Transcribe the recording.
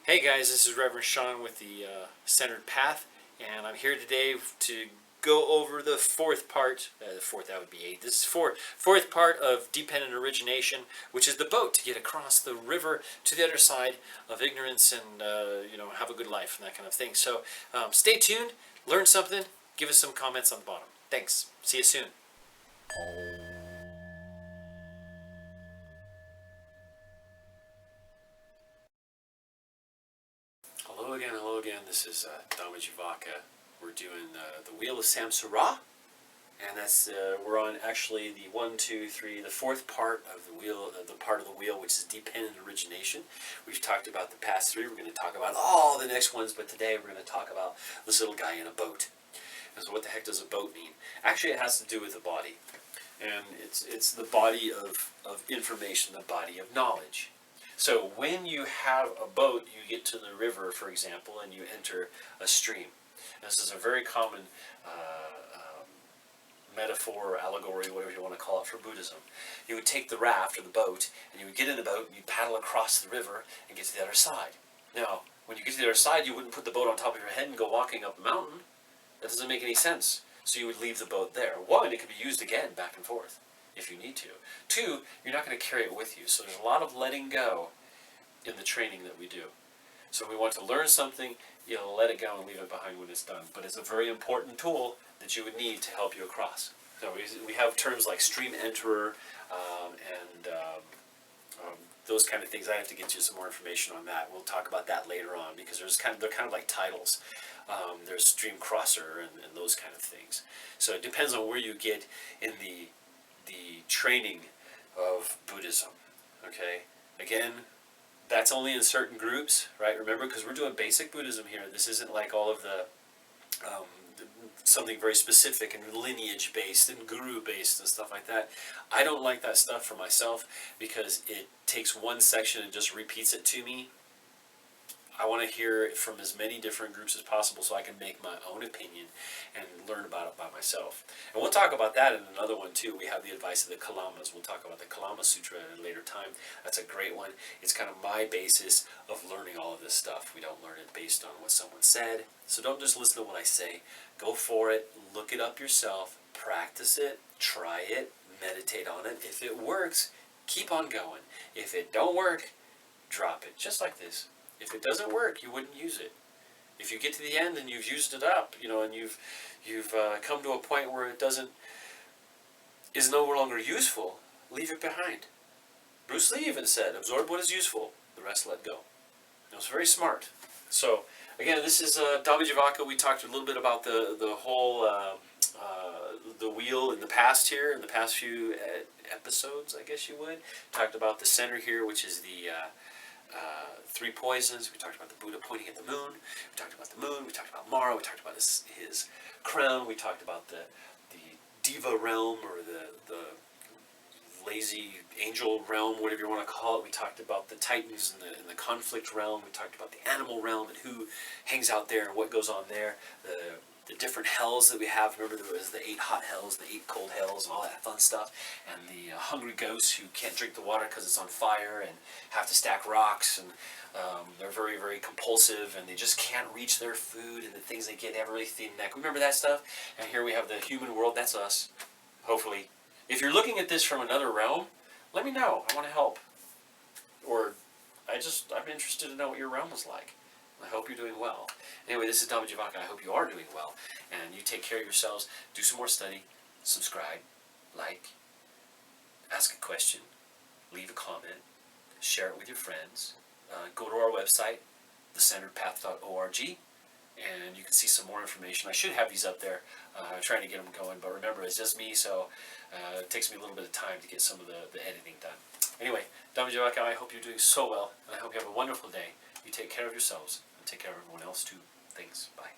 Hey guys, this is Reverend Sean with the Centered Path, and I'm here today to go over the fourth part. That would be 8. This is fourth part of Dependent Origination, which is the boat to get across the river to the other side of ignorance and have a good life and that kind of thing. So stay tuned, learn something, give us some comments on the bottom. Thanks. See you soon. Hello again. This is Dhamma. We're doing the Wheel of Samsara, and that's we're on actually the 1, 2, 3, the fourth part of the wheel, the part of the wheel which is dependent origination. We've talked about the past 3. We're going to talk about all the next ones, but today we're going to talk about this little guy in a boat. And so, what the heck does a boat mean? Actually, it has to do with the body, and it's the body of information, the body of knowledge. So when you have a boat, you get to the river, for example, and you enter a stream. This is a very common metaphor or allegory, whatever you want to call it, for Buddhism. You would take the raft or the boat, and you would get in the boat, and you'd paddle across the river and get to the other side. Now, when you get to the other side, you wouldn't put the boat on top of your head and go walking up a mountain. That doesn't make any sense. So you would leave the boat there. 1, it could be used again, back and forth, if you need to. 2, you're not going to carry it with you. So there's a lot of letting go in the training that we do. So we want to learn something, you'll let it go and leave it behind when it's done. But it's a very important tool that you would need to help you across. So we have terms like stream enterer and those kind of things. I have to get you some more information on that. We'll talk about that later on because they're kind of like titles. There's stream crosser and those kind of things. So it depends on where you get in the training of Buddhism. Okay, again, that's only in certain groups, right? Remember, because we're doing basic Buddhism here. This isn't like all of the something very specific and lineage based and guru based and stuff like that. I don't like that stuff for myself because it takes one section and just repeats it to me. I want to hear it from as many different groups as possible so I can make my own opinion and learn about it by myself. And we'll talk about that in another one too. We have the advice of the Kalamas. We'll talk about the Kalama Sutra at a later time. That's a great one. It's kind of my basis of learning all of this stuff. We don't learn it based on what someone said. So don't just listen to what I say. Go for it. Look it up yourself. Practice it. Try it. Meditate on it. If it works, keep on going. If it don't work, drop it. Just like this. If it doesn't work, you wouldn't use it. If you get to the end and you've used it up, and you've come to a point where it is no longer useful, leave it behind. Bruce Lee even said, "Absorb what is useful, the rest let go." It was very smart. So again, this is Dhamma. We talked a little bit about the whole the wheel in the past here, in the past few episodes, I guess you would. Talked about the center here, which is the 3 poisons. We talked about the Buddha pointing at the moon. We talked about the moon. We talked about Mara. We talked about his crown. We talked about the diva realm or the lazy angel realm, whatever you want to call it. We talked about the titans and the conflict realm. We talked about the animal realm and who hangs out there and what goes on there. The different hells that we have. Remember, there was the 8 hot hells, the 8 cold hells, and all that fun stuff. And the hungry ghosts who can't drink the water because it's on fire and have to stack rocks. And they're very, very compulsive, and they just can't reach their food. And the things they get, they have a really thin neck. Remember that stuff? And here we have the human world. That's us, hopefully. If you're looking at this from another realm, let me know. I want to help. Or I'm interested to know what your realm is like. I hope you're doing well. Anyway, this is Dhamma. I hope you are doing well. And you take care of yourselves. Do some more study. Subscribe. Like. Ask a question. Leave a comment. Share it with your friends. Go to our website, thecenteredpath.org, and you can see some more information. I should have these up there. I'm trying to get them going, but remember, it's just me, so it takes me a little bit of time to get some of the editing done. Anyway, Dhamma, I hope you're doing so well, and I hope you have a wonderful day. You take care of yourselves, and take care of everyone else too. Thanks. Bye.